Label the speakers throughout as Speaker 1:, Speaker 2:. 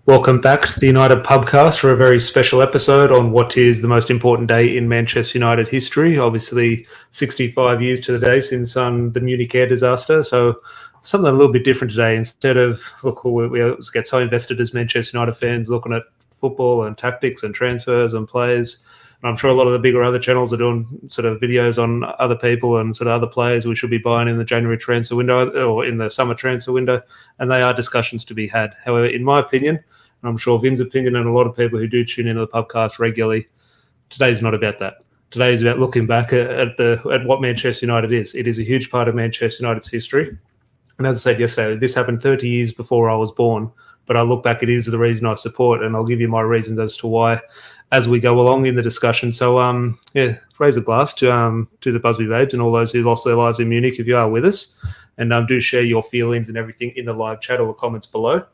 Speaker 1: Welcome back to the United Pubcast for a very special episode on what is the most important day in Manchester United history. Obviously, 65 years to the day since the Munich air disaster. So, something a little bit different today. Instead of, look, we always get so invested as Manchester United fans looking at football and tactics and transfers and players. And I'm sure a lot of the bigger other channels are doing sort of videos on other people and sort of other players we should be buying in the January transfer window or in the summer transfer window. And they are discussions to be had. However, in my opinion, and I'm sure Vin's opinion and a lot of people who do tune into the podcast regularly, today's not about that. Today is about looking back at what Manchester United is. It is a huge part of Manchester United's history. And as I said yesterday, this happened 30 years before I was born. But I look back, it is the reason I support, and I'll give you my reasons as to why as we go along in the discussion. So, raise a glass to the Busby babes and all those who lost their lives in Munich if you are with us. And do share your feelings and everything in the live chat or the comments below.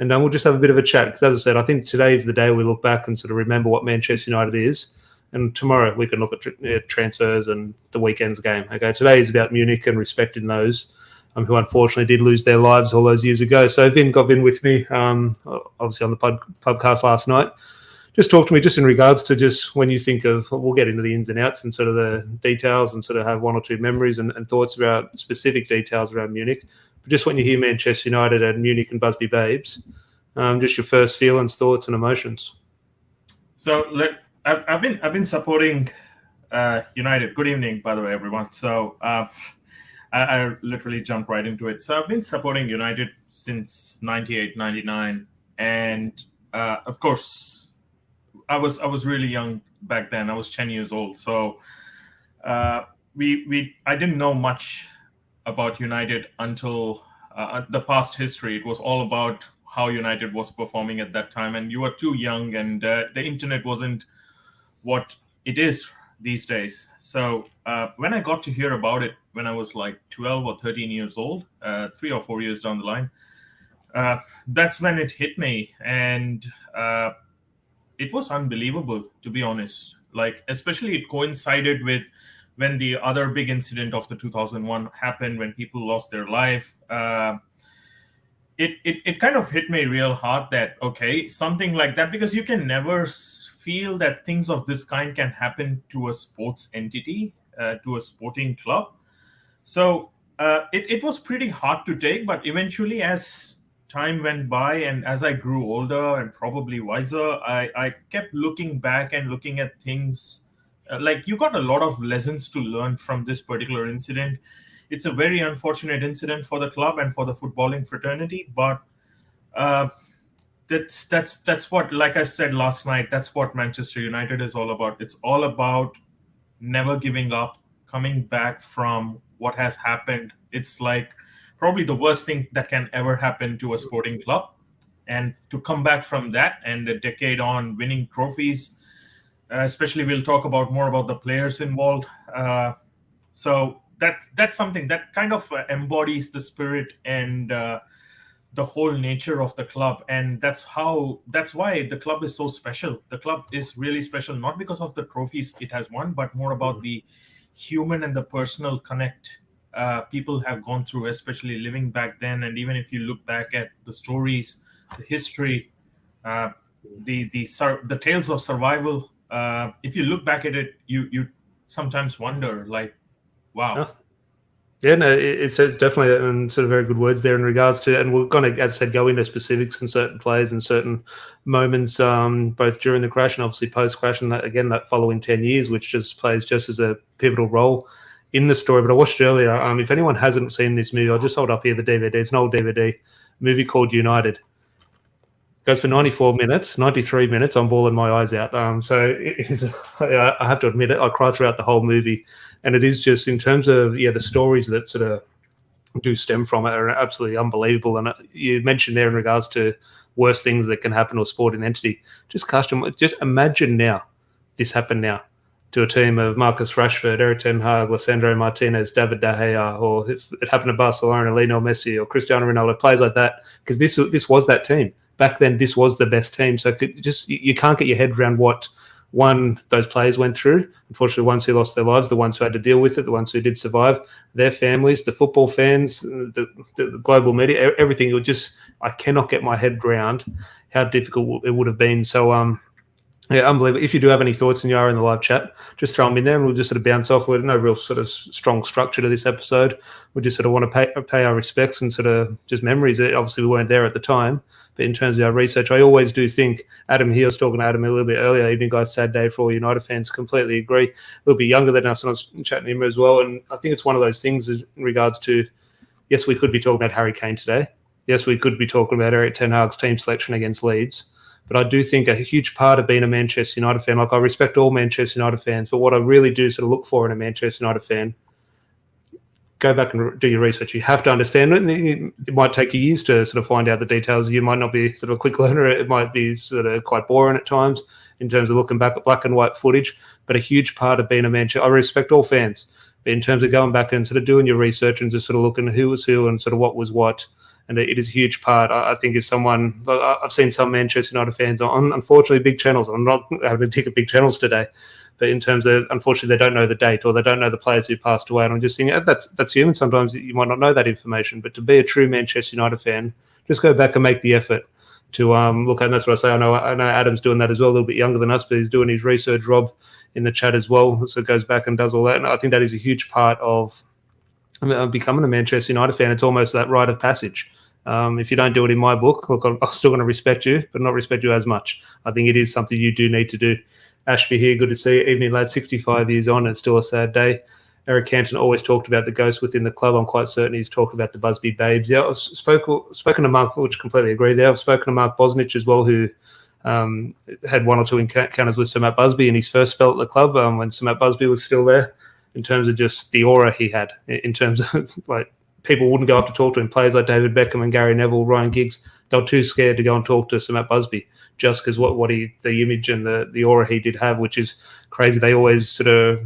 Speaker 1: And we'll just have a bit of a chat because, as I said, I think today is the day we look back and sort of remember what Manchester United is. And tomorrow we can look at transfers and the weekend's game. Okay, today is about Munich and respecting those who unfortunately did lose their lives all those years ago. So Vin got in with me, obviously on the podcast last night. Just talk to me just in regards to just when you think of, we'll get into the ins and outs and sort of the details and sort of have one or two memories and thoughts about specific details around Munich. But just when you hear Manchester United and Munich and Busby Babes, just your first feelings, thoughts, and emotions.
Speaker 2: So I've been supporting United. Good evening, by the way, everyone. So I literally jumped right into it. So I've been supporting United since 98, 99, and of course, I was really young back then. I was 10 years old. So I didn't know much about United until the past history. It was all about how United was performing at that time, and you were too young, and the internet wasn't what it is these days. So when I got to hear about it when I was like 12 or 13 years old, 3 or 4 years down the line, that's when it hit me, and it was unbelievable, to be honest. Like, especially it coincided with when the other big incident of the 2001 happened, when people lost their life. It kind of hit me real hard that, okay, something like that, because you can never feel that things of this kind can happen to a sports entity, to a sporting club. So it was pretty hard to take, but eventually as time went by and as I grew older and probably wiser, I kept looking back and looking at things. Like, you got a lot of lessons to learn from this particular incident. It's a very unfortunate incident for the club and for the footballing fraternity, but that's what, like I said last night, that's what Manchester United is all about. It's all about never giving up, coming back from what has happened. It's like probably the worst thing that can ever happen to a sporting club, and to come back from that and a decade on winning trophies. Especially, we'll talk about more about the players involved. So that's something that kind of embodies the spirit and the whole nature of the club, and that's why the club is so special. The club is really special, not because of the trophies it has won, but more about the human and the personal connect people have gone through, especially living back then. And even if you look back at the stories, the history, the tales of survival. If you look back at it, you sometimes wonder, like, wow.
Speaker 1: Yeah, no, it's definitely sort of very good words there in regards to, and we're going to, as I said, go into specifics in certain players and certain moments, both during the crash and obviously post-crash, and that following 10 years, which just plays just as a pivotal role in the story. But I watched earlier, if anyone hasn't seen this movie, I'll just hold up here the DVD. It's an old DVD, movie called United. Goes for 94 minutes, 93 minutes. I'm bawling my eyes out. So it is, I have to admit it, I cried throughout the whole movie. And it is just in terms of, the stories that sort of do stem from it are absolutely unbelievable. And you mentioned there in regards to worst things that can happen to a sporting entity. Just imagine now, this happened now to a team of Marcus Rashford, Erik ten Hag, Lisandro Martinez, David De Gea, or if it happened to Barcelona, Lionel Messi or Cristiano Ronaldo, players like that, because this was that team. Back then, this was the best team. So you can't get your head around what those players went through. Unfortunately, the ones who lost their lives, the ones who had to deal with it, the ones who did survive, their families, the football fans, the global media, everything. I cannot get my head around how difficult it would have been. So yeah, unbelievable. If you do have any thoughts and you are in the live chat, just throw them in there and we'll just sort of bounce off with no real sort of strong structure to this episode. We just sort of want to pay our respects and sort of just memories. Obviously, we weren't there at the time, but in terms of our research, I always do think Adam here, I was talking to Adam a little bit earlier, evening guys, sad day for all United fans, completely agree. A little bit younger than us, and I was chatting to him as well. And I think it's one of those things in regards to, yes, we could be talking about Harry Kane today. Yes, we could be talking about Erik ten Hag's team selection against Leeds. But I do think a huge part of being a Manchester United fan, like I respect all Manchester United fans, but what I really do sort of look for in a Manchester United fan, go back and do your research. You have to understand it. And it might take you years to sort of find out the details. You might not be sort of a quick learner. It might be sort of quite boring at times in terms of looking back at black and white footage. But a huge part of being a Manchester, I respect all fans, but in terms of going back and sort of doing your research and just sort of looking at who was who and sort of what was what. And it is a huge part. I think if someone, I've seen some Manchester United fans on, unfortunately, big channels. I'm not having to tick at big channels today, but in terms of, unfortunately, they don't know the date or they don't know the players who passed away. And I'm just thinking, that's human. Sometimes you might not know that information, but to be a true Manchester United fan, just go back and make the effort to look at. And that's what I say. I know Adam's doing that as well, a little bit younger than us, but he's doing his research. Rob in the chat as well, so goes back and does all that. And I think that is a huge part of becoming a Manchester United fan. It's almost that rite of passage. If you don't do it in my book, look, I'm still going to respect you, but not respect you as much. I think it is something you do need to do. Ashby here, good to see you. Evening, lad, 65 years on, and still a sad day. Eric Canton always talked about the ghost within the club. I'm quite certain he's talked about the Busby babes. Yeah, I've spoken to Mark, which completely agree there. I've spoken to Mark Bosnich as well, who had one or two encounters with Sir Matt Busby in his first spell at the club when Sir Matt Busby was still there, in terms of just the aura he had, in terms of like, people wouldn't go up to talk to him. Players like David Beckham and Gary Neville, Ryan Giggs, they were too scared to go and talk to Sir Matt Busby just because the image and the aura he did have, which is crazy. They always sort of,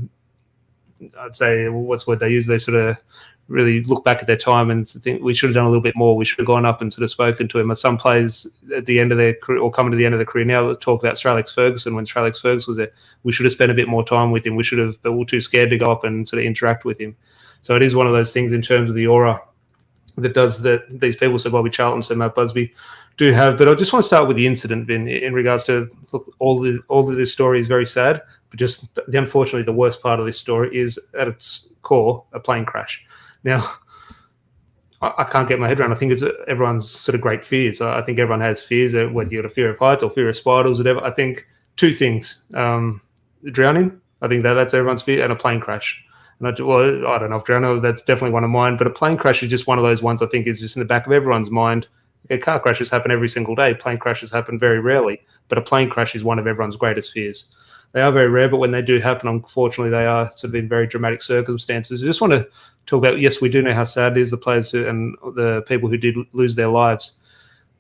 Speaker 1: I'd say, what's the word they use? They sort of really look back at their time and think we should have done a little bit more. We should have gone up and sort of spoken to him. Some players at the end of their career or coming to the end of their career now talk about Sir Alex Ferguson. When Sir Alex Ferguson was there, we should have spent a bit more time with him. We should have, but we were too scared to go up and sort of interact with him. So it is one of those things in terms of the aura that does that these people, so Bobby Charlton, so Matt Busby, do have. But I just want to start with the incident in regards to, look, all of this story is very sad, but just unfortunately the worst part of this story is at its core a plane crash. Now, I can't get my head around. I think it's everyone's sort of great fears. I think everyone has fears, whether you've got a fear of heights or fear of spiders, whatever. I think two things: drowning. I think that's everyone's fear, and a plane crash. And I don't know if drowning, that's definitely one of mine. But a plane crash is just one of those ones I think is just in the back of everyone's mind. Okay, car crashes happen every single day. Plane crashes happen very rarely. But a plane crash is one of everyone's greatest fears. They are very rare, but when they do happen, unfortunately, they are sort of in very dramatic circumstances. I just want to talk about, yes, we do know how sad it is, the players and the people who did lose their lives.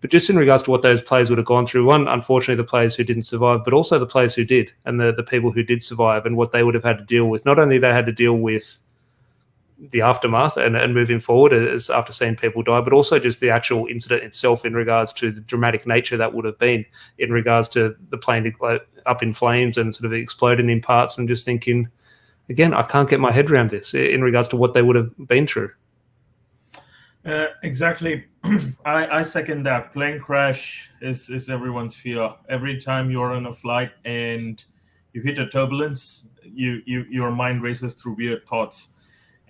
Speaker 1: But just in regards to what those players would have gone through, one, unfortunately, the players who didn't survive, but also the players who did, and the people who did survive, and what they would have had to deal with. Not only they had to deal with the aftermath and moving forward as after seeing people die, but also just the actual incident itself in regards to the dramatic nature that would have been in regards to the plane up in flames and sort of exploding in parts. And just thinking, again, I can't get my head around this in regards to what they would have been through.
Speaker 2: Exactly. I second that. Plane crash is everyone's fear. Every time you're on a flight and you hit a turbulence, your mind races through weird thoughts.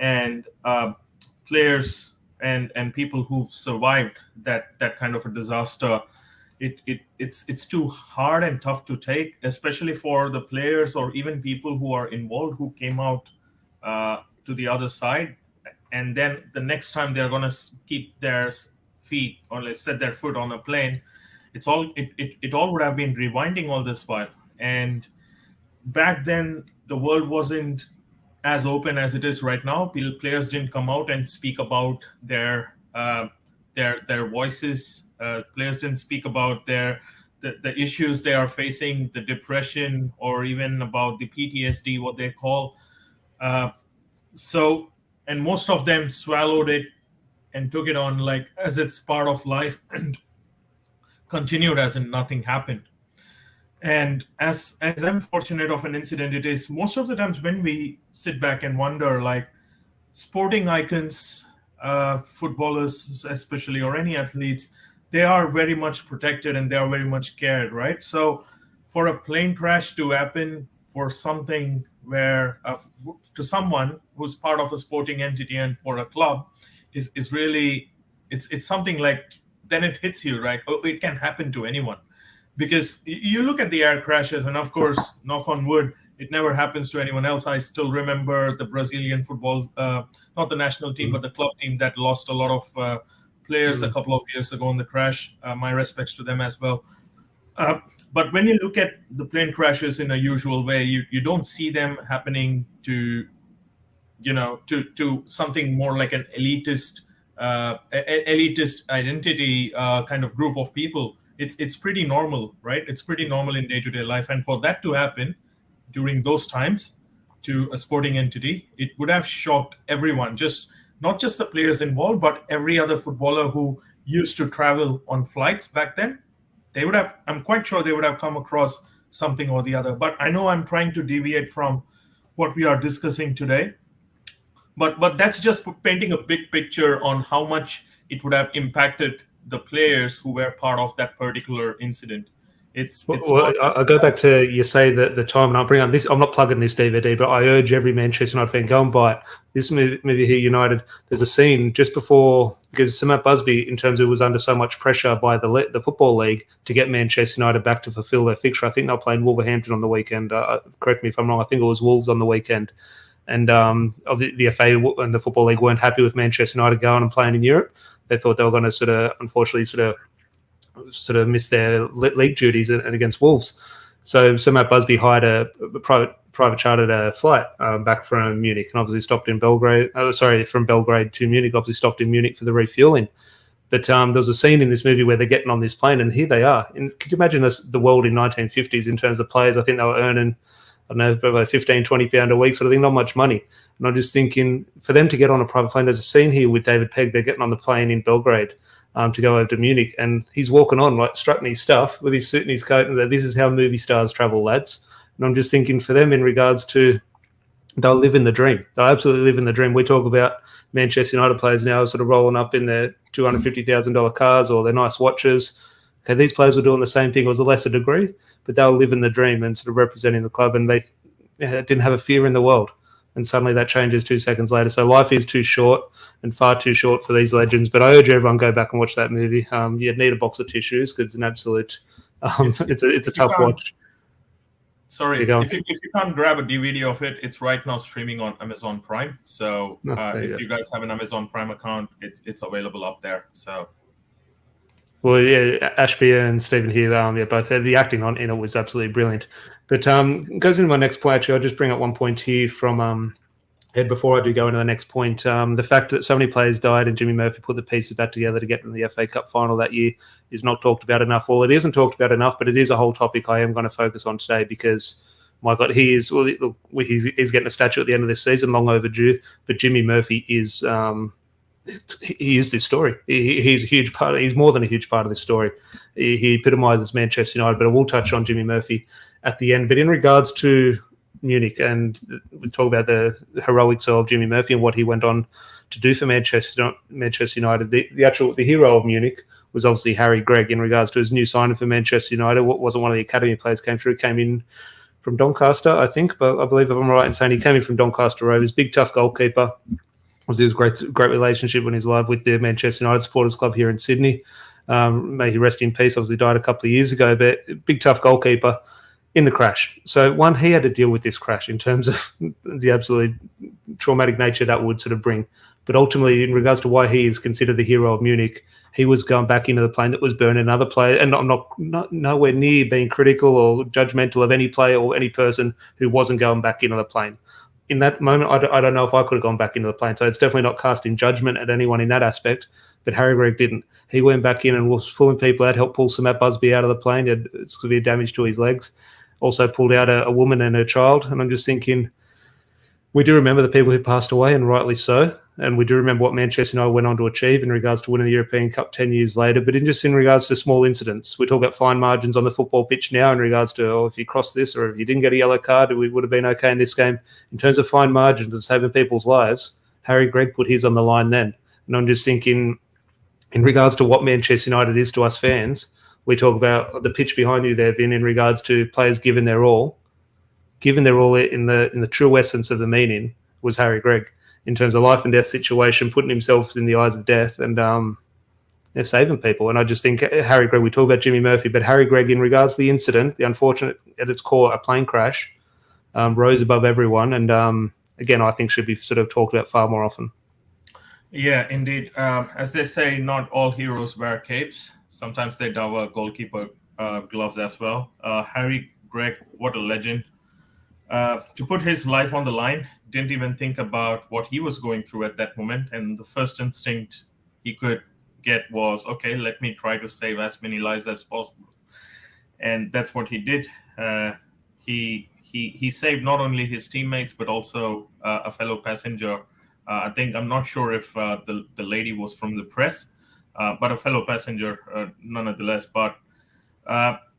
Speaker 2: And players and people who've survived that kind of a disaster, it's too hard and tough to take, especially for the players or even people who are involved who came out to the other side. And then the next time they're going to keep their feet or set their foot on a plane, it all would have been rewinding all this while. And back then, the world wasn't as open as it is right now. Players didn't come out and speak about their voices. Players didn't speak about the issues they are facing, the depression, or even about the PTSD, what they call. And most of them swallowed it and took it on like as it's part of life and continued as in nothing happened. And as unfortunate of an incident it is, most of the times when we sit back and wonder, like sporting icons, footballers especially, or any athletes, they are very much protected and they are very much cared, right? So for a plane crash to happen for something where to someone who's part of a sporting entity and for a club is really, it's something like, then it hits you, right? Oh, it can happen to anyone, because you look at the air crashes, and of course, knock on wood, it never happens to anyone else. I still remember the Brazilian football, not the national team, but the club team that lost a lot of players a couple of years ago in the crash. My respects to them as well. But when you look at the plane crashes in a usual way, you don't see them happening to, to something more like an elitist elitist identity kind of group of people. It's pretty normal, right? It's pretty normal in day-to-day life, and for that to happen during those times to a sporting entity, it would have shocked everyone, just not just the players involved, but every other footballer who used to travel on flights back then. They would have, I'm quite sure they would have come across something or the other. But I know I'm trying to deviate from what we are discussing today. But that's just painting a big picture on how much it would have impacted the players who were part of that particular incident.
Speaker 1: Well, I'll go back to you say that the time, and I'll bring up this. I'm not plugging this DVD, but I urge every Manchester United fan, go and buy it. This movie here, United. There's a scene just before, because Sir Matt Busby, in terms of, was under so much pressure by the football league to get Manchester United back to fulfil their fixture. I think they're playing Wolverhampton on the weekend. Correct me if I'm wrong. I think it was Wolves on the weekend. And the FA and the Football League weren't happy with Manchester United going and playing in Europe. They thought they were going to unfortunately miss their league duties and against Wolves. So Matt Busby hired a private chartered flight back from Munich, and obviously stopped in Belgrade. From Belgrade to Munich. Obviously stopped in Munich for the refueling. But there was a scene in this movie where they're getting on this plane, and here they are. And could you imagine the world in 1950s in terms of players? I think they were earning, I don't know, about £15, £20 a week sort of thing, not much money. And I'm just thinking, for them to get on a private plane, there's a scene here with David Pegg. They're getting on the plane in Belgrade to go over to Munich, and he's walking on, like, strutting his stuff with his suit and his coat, and this is how movie stars travel, lads. And I'm just thinking, for them, in regards to, they'll live in the dream. They'll absolutely live in the dream. We talk about Manchester United players now sort of rolling up in their $250,000 cars or their nice watches. Okay, these players were doing the same thing. It was a lesser degree, but they'll live in the dream and sort of representing the club, and they didn't have a fear in the world. And suddenly that changes 2 seconds later. So life is too short, and far too short for these legends. But I urge everyone, go back and watch that movie. You'd need a box of tissues because it's an absolute, it's a tough watch.
Speaker 2: Sorry, if you can't grab a DVD of it, it's right now streaming on Amazon Prime. So if you guys have an Amazon Prime account, it's available up there. So.
Speaker 1: Well, yeah, Ashby and Stephen here, both the acting in it was absolutely brilliant. But goes into my next point. Actually, I'll just bring up one point here from Ed before I do go into the next point. The fact that so many players died and Jimmy Murphy put the pieces back together to get in the FA Cup final that year is not talked about enough. Well, it isn't talked about enough, but it is a whole topic I am going to focus on today because, my God, he's getting a statue at the end of this season, long overdue. But Jimmy Murphy is. He is this story. He's a huge part. He's more than a huge part of this story. He epitomises Manchester United. But I will touch on Jimmy Murphy at the end. But in regards to Munich, and we talk about the heroics of Jimmy Murphy and what he went on to do for Manchester United. The hero of Munich was obviously Harry Gregg. In regards to his new signing for Manchester United, wasn't one of the academy players came in from Doncaster, I think. But I believe, if I'm right in saying, he came in from Doncaster Rovers. Big tough goalkeeper. It was a great relationship when he's live with the Manchester United Supporters Club here in Sydney. May he rest in peace. Obviously died a couple of years ago, but big tough goalkeeper in the crash. So one, he had to deal with this crash in terms of the absolutely traumatic nature that would sort of bring. But ultimately, in regards to why he is considered the hero of Munich, he was going back into the plane that was burning another player, and I'm not nowhere near being critical or judgmental of any player or any person who wasn't going back into the plane. In that moment, I don't know if I could have gone back into the plane. So it's definitely not casting judgment at anyone in that aspect. But Harry Gregg didn't. He went back in and was pulling people out, helped pull Sir Matt Busby out of the plane. He had severe damage to his legs. Also pulled out a woman and her child. And I'm just thinking, we do remember the people who passed away, and rightly so. And we do remember what Manchester United went on to achieve in regards to winning the European Cup 10 years later. But in regards to small incidents, we talk about fine margins on the football pitch now in regards to, if you cross this or if you didn't get a yellow card, we would have been okay in this game. In terms of fine margins and saving people's lives, Harry Gregg put his on the line then. And I'm just thinking, in regards to what Manchester United is to us fans, we talk about the pitch behind you there, Vin, in regards to players giving their all. Given their all in the true essence of the meaning was Harry Gregg in terms of life and death situation, putting himself in the eyes of death and saving people. And I just think Harry Gregg, we talk about Jimmy Murphy, but Harry Gregg, in regards to the incident, the unfortunate, at its core, a plane crash, rose above everyone. And again, I think should be sort of talked about far more often.
Speaker 2: Yeah, indeed. As they say, not all heroes wear capes. Sometimes they dower goalkeeper gloves as well. Harry Gregg, what a legend. To put his life on the line, didn't even think about what he was going through at that moment. And the first instinct he could get was, okay, let me try to save as many lives as possible. And that's what he did. He saved not only his teammates, but also a fellow passenger. I'm not sure if the lady was from the press, but a fellow passenger nonetheless. But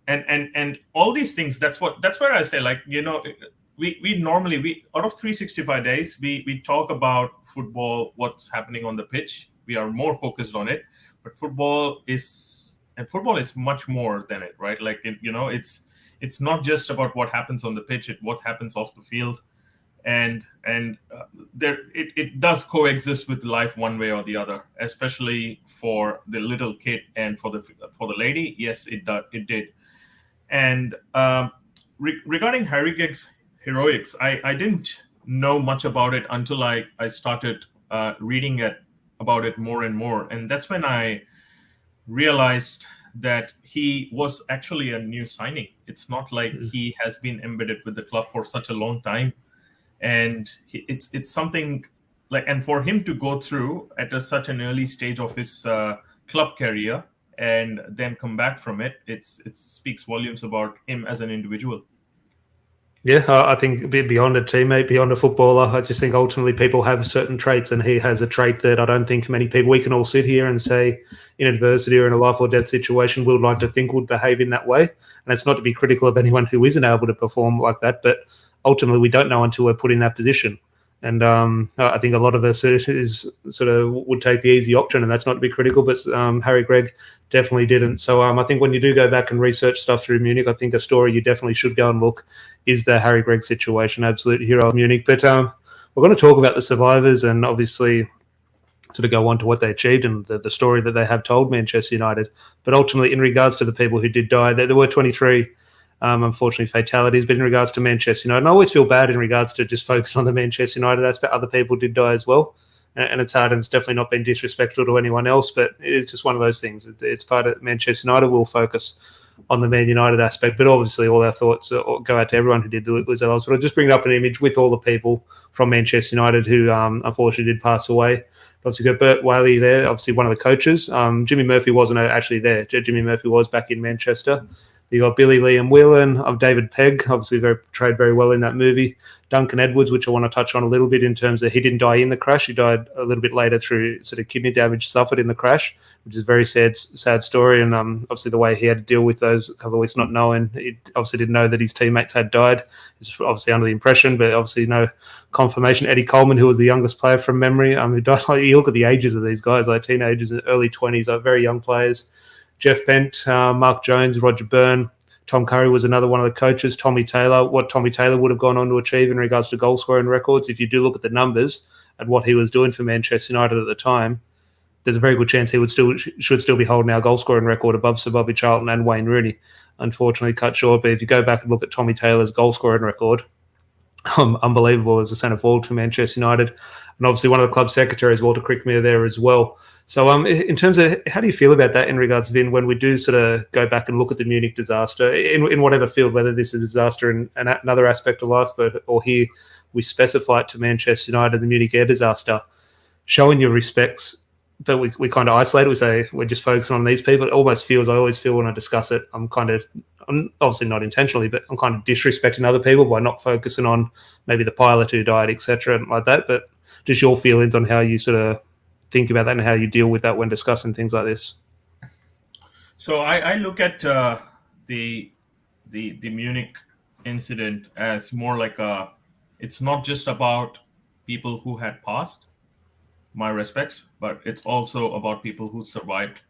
Speaker 2: and all these things. That's where I say, like, we normally out of 365 days we talk about football, what's happening on the pitch. We are more focused on it, but football is much more than it, right? Like it's not just about what happens on the pitch, it's what happens off the field. And there it does coexist with life one way or the other, especially for the little kid and for the lady. Yes, it did. And regarding Harry Gregg's heroics, I didn't know much about it until I started reading about it more and more, and that's when I realized that he was actually a new signing. It's not like he has been embedded with the club for such a long time, and it's something like, and for him to go through at such an early stage of his club career and then come back from it, it speaks volumes about him as an individual.
Speaker 1: Yeah, I think beyond a teammate, beyond a footballer, I just think ultimately people have certain traits, and he has a trait that I don't think many people, we can all sit here and say in adversity or in a life or death situation, we would like to think would behave in that way. And it's not to be critical of anyone who isn't able to perform like that, but ultimately we don't know until we're put in that position. And I think a lot of us is sort of would take the easy option, and that's not to be critical, but Harry Gregg definitely didn't. So I think when you do go back and research stuff through Munich, I think a story you definitely should go and look is the Harry Gregg situation, absolute hero of Munich. But we're going to talk about the survivors and obviously sort of go on to what they achieved and the story that they have told Manchester United. But ultimately, in regards to the people who did die, there were 23 unfortunately fatalities. But in regards to Manchester United, and I always feel bad in regards to just focusing on the Manchester United aspect. Other people did die as well, and it's hard, and it's definitely not been disrespectful to anyone else, but it's just one of those things. It's part of Manchester United. We'll focus on the Man United aspect, but obviously all our thoughts go out to everyone who did lose their lives. But I'll just bring up an image with all the people from Manchester United who unfortunately did pass away. Obviously got Bert Whaley there, obviously one of the coaches. Jimmy Murphy wasn't actually there. Jimmy Murphy was back in Manchester. You got Billy Liam Whelan, David Pegg, obviously portrayed very well in that movie. Duncan Edwards, which I want to touch on a little bit in terms of he didn't die in the crash. He died a little bit later through sort of kidney damage suffered in the crash, which is a very sad story. And obviously the way he had to deal with those couple of weeks not knowing, he obviously didn't know that his teammates had died. He's obviously under the impression, but obviously no confirmation. Eddie Coleman, who was the youngest player from memory, who died. Like, you look at the ages of these guys, like teenagers, early 20s, like very young players. Jeff Bent, Mark Jones, Roger Byrne. Tom Curry was another one of the coaches. Tommy Taylor, what Tommy Taylor would have gone on to achieve in regards to goal scoring records. If you do look at the numbers and what he was doing for Manchester United at the time, there's a very good chance he should still be holding our goal scoring record above Sir Bobby Charlton and Wayne Rooney. Unfortunately, cut short. But if you go back and look at Tommy Taylor's goal scoring record, unbelievable as a centre forward for Manchester United, and obviously one of the club secretaries, Walter Crickmere, there as well. So, in terms of how do you feel about that in regards to Vin, when we do sort of go back and look at the Munich disaster in whatever field, whether this is a disaster in another aspect of life, or here we specify it to Manchester United, the Munich air disaster, showing your respects, but we kind of isolate it. We say we're just focusing on these people. It almost feels, I always feel when I discuss it, I'm obviously not intentionally, but I'm kind of disrespecting other people by not focusing on maybe the pilot who died, etc., like that. But just your feelings on how you sort of think about that and how you deal with that when discussing things like this.
Speaker 2: So I look at the Munich incident as more like it's not just about people who had passed, my respects, but it's also about people who survived.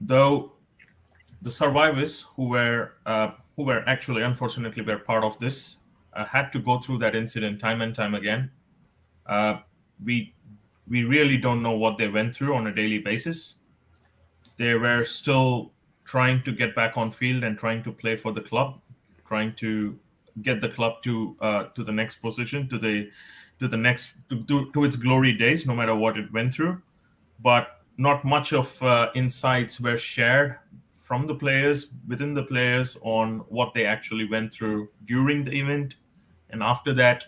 Speaker 2: Though the survivors who were actually unfortunately were part of this had to go through that incident time and time again. Uh, we we really don't know what they went through on a daily basis. They were still trying to get back on field and trying to play for the club, trying to get the club to the next position, to the next to its glory days, no matter what it went through. But not much of insights were shared from the players, within the players, on what they actually went through during the event and after that,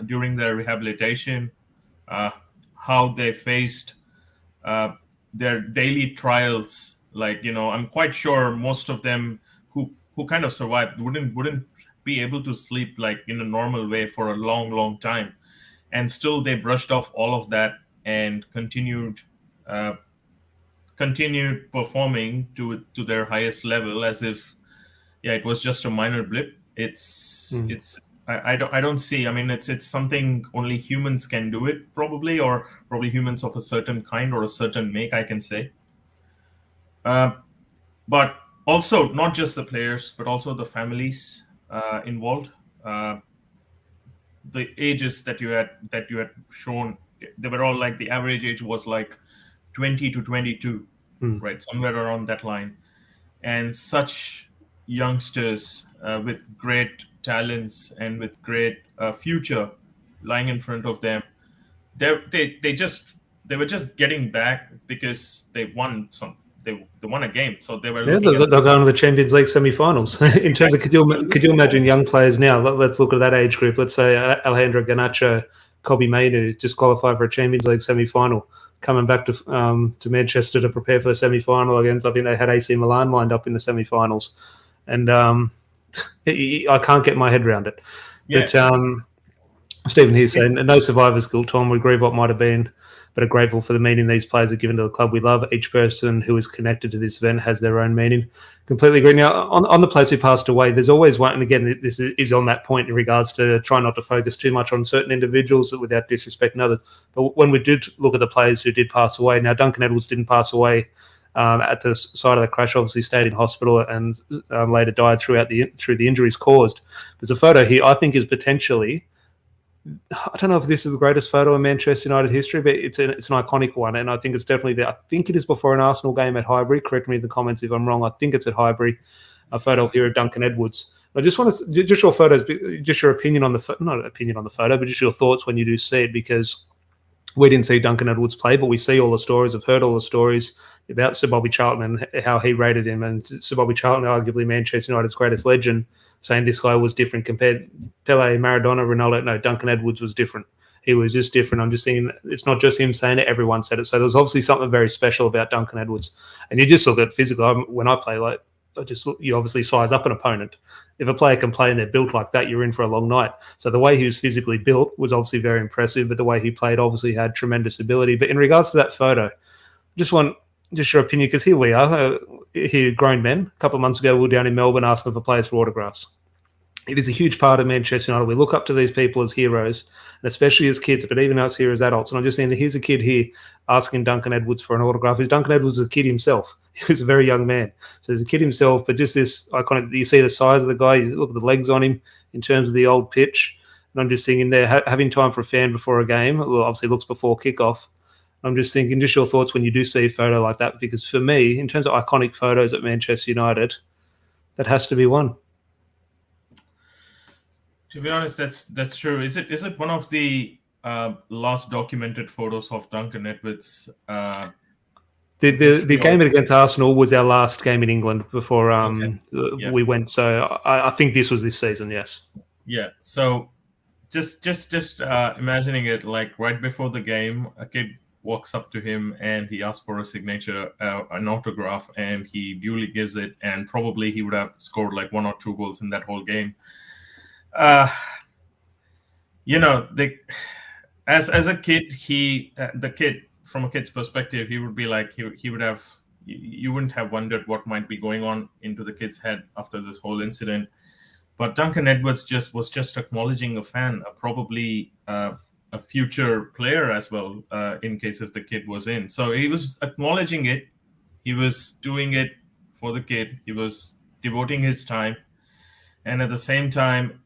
Speaker 2: during their rehabilitation, uh, how they faced uh, their daily trials. Like, I'm quite sure most of them who kind of survived wouldn't be able to sleep like in a normal way for a long, long time, and still they brushed off all of that and uh, continued performing to their highest level, as if it was just a minor blip. It's I don't see. I mean, it's something only humans can do it, probably, or probably humans of a certain kind or a certain make, I can say. Uh, but also not just the players, but also the families involved. Uh, the ages that you had shown, they were all like, the average age was like 20 to 22, right, somewhere around that line. And such youngsters with great talents and with great future lying in front of them, they were just getting back because they won a game, so they were
Speaker 1: Yeah,
Speaker 2: looking at.
Speaker 1: they'll go into the Champions League semi-finals. In terms of, could you imagine young players now? Let's look at that age group. Let's say Alejandro Garnacho, Kobe Mainu just qualified for a Champions League semi-final, coming back to Manchester to prepare for the semi-final against. I think they had AC Milan lined up in the semi-finals, and I can't get my head around it.
Speaker 2: Yeah.
Speaker 1: But Stephen here saying no survivor's guilt, Tom. We grieve what might have been, but are grateful for the meaning these players have given to the club we love. Each person who is connected to this event has their own meaning. Completely agree. Now, on the players who passed away, there's always one, and again, this is on that point in regards to try not to focus too much on certain individuals without disrespecting others. But when we did look at the players who did pass away, now Duncan Edwards didn't pass away at the site of the crash, obviously stayed in hospital and later died through the injuries caused. There's a photo here I think is potentially, I don't know if this is the greatest photo in Manchester United history, but it's an iconic one, and I think it's definitely there. I think it is before an Arsenal game at Highbury. Correct me in the comments if I'm wrong. I think it's at Highbury. A photo here of Duncan Edwards. I just want to just your photos, just your opinion on the not opinion on the photo, but just your thoughts when you do see it, because we didn't see Duncan Edwards play, but we see all the stories. I've heard all the stories about Sir Bobby Charlton and how he rated him, and Sir Bobby Charlton, arguably Manchester United's greatest legend, saying this guy was different compared Pele, Maradona, Ronaldo. No, Duncan Edwards was different. He was just different. I'm just thinking it's not just him saying it; everyone said it. So there was obviously something very special about Duncan Edwards. And you just look at physical. When I play, like, you obviously size up an opponent. If a player can play and they're built like that, you're in for a long night. So the way he was physically built was obviously very impressive, but the way he played obviously had tremendous ability. But in regards to that photo, just want just your opinion, because here we are, here grown men. A couple of months ago, we were down in Melbourne asking for players for autographs. It is a huge part of Manchester United. We look up to these people as heroes, and especially as kids, but even us here as adults. And I'm just saying, here's a kid here asking Duncan Edwards for an autograph. Duncan Edwards was a kid himself. He was a very young man. So he's a kid himself, but just this iconic, you see the size of the guy, you look at the legs on him in terms of the old pitch. And I'm just thinking there, having time for a fan before a game, well, obviously looks before kickoff. I'm just thinking, just your thoughts when you do see a photo like that, because for me, in terms of iconic photos at Manchester United, that has to be one.
Speaker 2: To be honest, that's true. Is it one of the last documented photos of Duncan Edwards?
Speaker 1: The game against Arsenal was our last game in England before we went. So I think this was this season. Yes.
Speaker 2: Yeah. So just imagining it, like right before the game, a kid walks up to him and he asks for a signature, an autograph, and he duly gives it. And probably he would have scored like 1 or 2 goals in that whole game. As a kid, the kid, from a kid's perspective, he would be like, he would have, you wouldn't have wondered what might be going on into the kid's head after this whole incident. But Duncan Edwards was just acknowledging a fan, probably a future player as well, in case if the kid was in. So he was acknowledging it. He was doing it for the kid. He was devoting his time, and at the same time,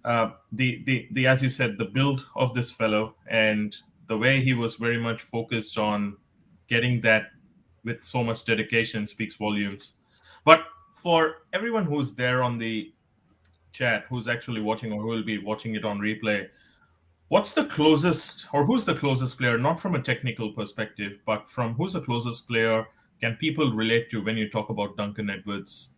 Speaker 2: the as you said, the build of this fellow and the way he was very much focused on getting that with so much dedication speaks volumes. But for everyone who's there on the chat, who's actually watching or who will be watching it on replay, what's the closest, or who's the closest player, not from a technical perspective, but from who's the closest player can people relate to when you talk about Duncan Edwards?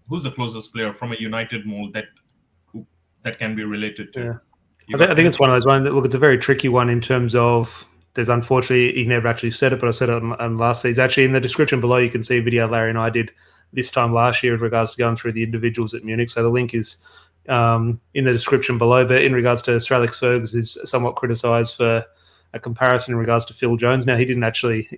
Speaker 2: Who's the closest player from a United mold that can be related to?
Speaker 1: Yeah. I think it's one of those ones that, look, it's a very tricky one in terms of, there's unfortunately, he never actually said it, but I said it on last season. Actually, in the description below, you can see a video Larry and I did this time last year in regards to going through the individuals at Munich. So the link is in the description below. But in regards to Sir Alex Ferguson, is somewhat criticised for a comparison in regards to Phil Jones. Now, he didn't actually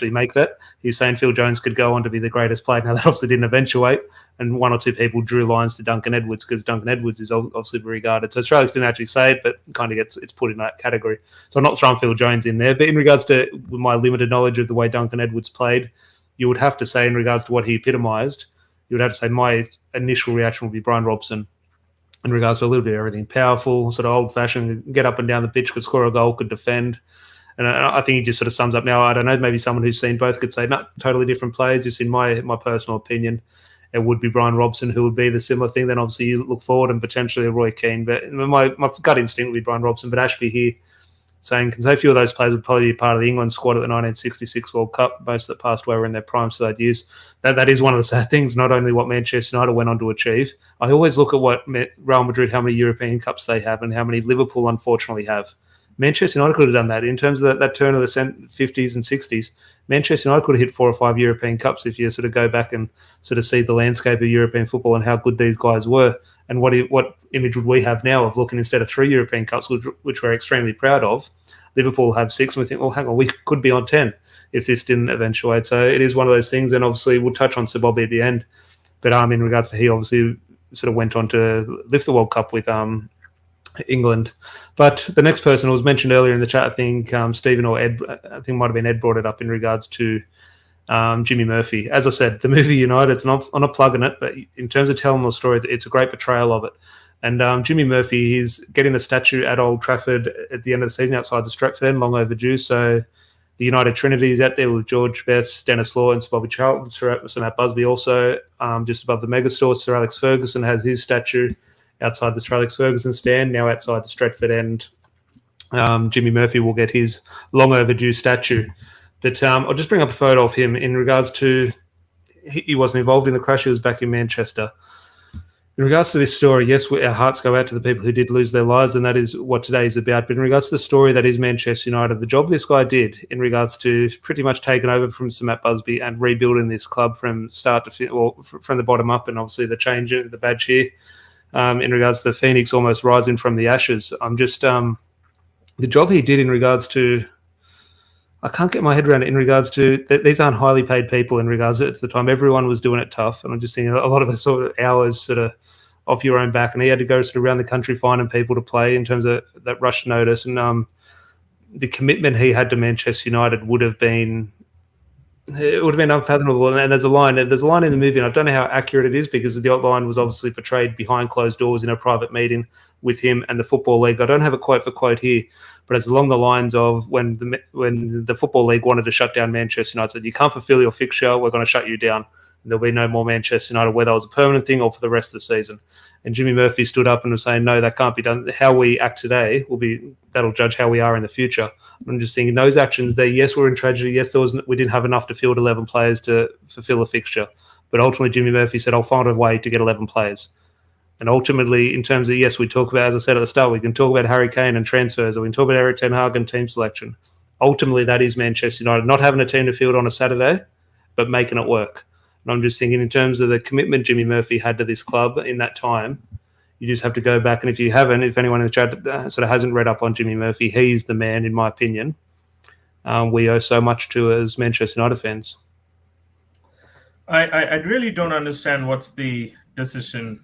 Speaker 1: make that. He's saying Phil Jones could go on to be the greatest player. Now, that obviously didn't eventuate, and one or two people drew lines to Duncan Edwards because Duncan Edwards is obviously regarded. So Sir Alex didn't actually say it, but kind of it's put in that category. So I'm not throwing Phil Jones in there. But in regards to my limited knowledge of the way Duncan Edwards played, you would have to say, in regards to what he epitomised, you would have to say my initial reaction would be Brian Robson. In regards to a little bit of everything, powerful, sort of old-fashioned, get up and down the pitch, could score a goal, could defend. And I think he just sort of sums up now. I don't know, maybe someone who's seen both could say, no, totally different players. Just in my personal opinion, it would be Brian Robson who would be the similar thing. Then obviously you look forward and potentially a Roy Keane. But my gut instinct would be Brian Robson. But Ashby here saying, can say a few of those players would probably be part of the England squad at the 1966 World Cup. Most that passed away were in their prime, so that years. That is one of the sad things, not only what Manchester United went on to achieve. I always look at what Real Madrid, how many European Cups they have and how many Liverpool unfortunately have. Manchester United could have done that. In terms of that turn of the 50s and 60s, Manchester United could have hit 4 or 5 European Cups if you sort of go back and sort of see the landscape of European football and how good these guys were. And what image would we have now of looking, instead of 3 European Cups, which we're extremely proud of, Liverpool have 6, and we think, well, hang on, we could be on 10 if this didn't eventuate. So it is one of those things, and obviously we'll touch on Sir Bobby at the end. But in regards to, he obviously sort of went on to lift the World Cup with England. But the next person who was mentioned earlier in the chat, I think Stephen or Ed, I think might have been Ed, brought it up in regards to Jimmy Murphy. As I said, the movie United, it's not, I'm not plugging it, but in terms of telling the story, it's a great portrayal of it. And Jimmy Murphy, he's getting a statue at Old Trafford at the end of the season outside the Stretford End, long overdue. So the United Trinity is out there with George Best, Dennis Law, and Sir Bobby Charlton, Sir Matt Busby also, just above the megastore. Sir Alex Ferguson has his statue outside the Sir Alex Ferguson stand, now outside the Stretford End. Jimmy Murphy will get his long overdue statue. But I'll just bring up a photo of him in regards to, he wasn't involved in the crash, he was back in Manchester. In regards to this story, yes, our hearts go out to the people who did lose their lives, and that is what today is about. But in regards to the story that is Manchester United, the job this guy did in regards to pretty much taking over from Sir Matt Busby and rebuilding this club from start to finish, or from the bottom up, and obviously the change in the badge here, in regards to the Phoenix almost rising from the ashes. I'm just the job he did in regards to, I can't get my head around it in regards to, these aren't highly paid people in regards to, at the time. Everyone was doing it tough. And I'm just thinking a lot of us sort of hours sort of off your own back. And he had to go sort of around the country finding people to play in terms of that rush notice. And the commitment he had to Manchester United would have been, it would have been unfathomable. And there's a line in the movie, and I don't know how accurate it is because the line was obviously portrayed behind closed doors in a private meeting with him and the Football League. I don't have a quote for quote here, but it's along the lines of when the Football League wanted to shut down Manchester United, said, you can't fulfill your fixture, we're going to shut you down. And there'll be no more Manchester United, whether it was a permanent thing or for the rest of the season. And Jimmy Murphy stood up and was saying, no, that can't be done. How we act today that'll judge how we are in the future. I'm just thinking those actions there, yes, we're in tragedy. Yes, we didn't have enough to field 11 players to fulfill a fixture. But ultimately, Jimmy Murphy said, I'll find a way to get 11 players. And ultimately, in terms of, yes, we talk about, as I said at the start, we can talk about Harry Kane and transfers, or we can talk about Erik ten Hag and team selection. Ultimately, that is Manchester United, not having a team to field on a Saturday, but making it work. And I'm just thinking in terms of the commitment Jimmy Murphy had to this club in that time, you just have to go back. And if you haven't, if anyone in the chat sort of hasn't read up on Jimmy Murphy, he's the man, in my opinion. We owe so much to as Manchester United fans.
Speaker 2: I really don't understand what's the decision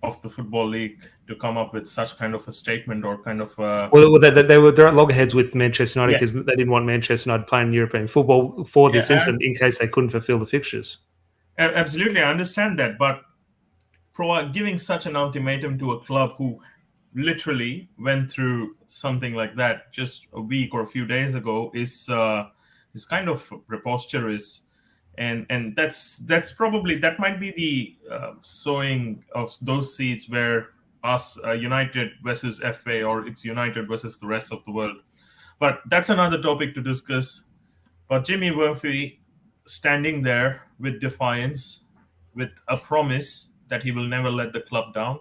Speaker 2: of the Football League to come up with such kind of a statement or kind of
Speaker 1: Well, they're at loggerheads with Manchester United
Speaker 2: Yeah.
Speaker 1: because they didn't want Manchester United playing European football for this incident in case they couldn't fulfil the fixtures.
Speaker 2: Absolutely, I understand that, but giving such an ultimatum to a club who literally went through something like that just a week or a few days ago is kind of preposterous, and that's probably that might be the sowing of those seeds where us United versus FA, or it's United versus the rest of the world. But that's another topic to discuss. But Jimmy Murphy standing there with defiance, with a promise that he will never let the club down,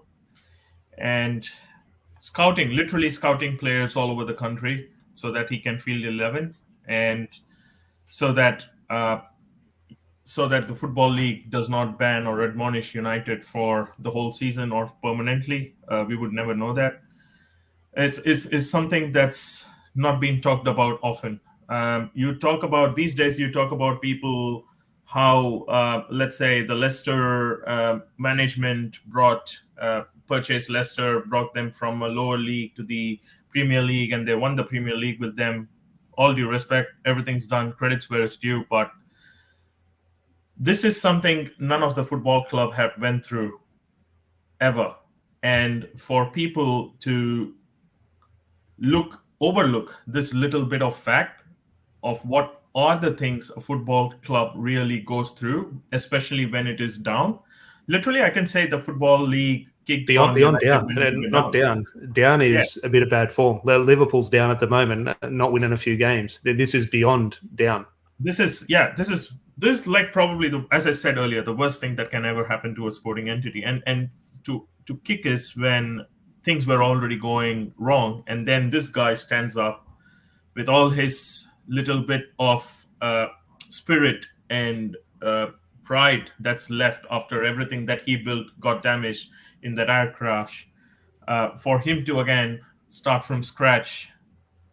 Speaker 2: and literally scouting players all over the country so that he can field 11, and so that the Football League does not ban or admonish United for the whole season or permanently. We would never know that. It's something that's not being talked about often. You talk about these days. You talk about people how let's say the Leicester management purchased Leicester, brought them from a lower league to the Premier League, and they won the Premier League with them. All due respect, everything's done. Credits where it's due, but this is something none of the football club have went through ever, and for people to overlook this little bit of fact of what are the things a football club really goes through, especially when it is down. Literally, I can say the Football League kicked
Speaker 1: beyond down, not down. Down is a bit of bad form. Liverpool's down at the moment, not winning a few games. This is beyond down.
Speaker 2: This is like probably as I said earlier, the worst thing that can ever happen to a sporting entity. And to kick is when things were already going wrong, and then this guy stands up with all his little bit of spirit and pride that's left after everything that he built got damaged in that air crash. For him to again start from scratch,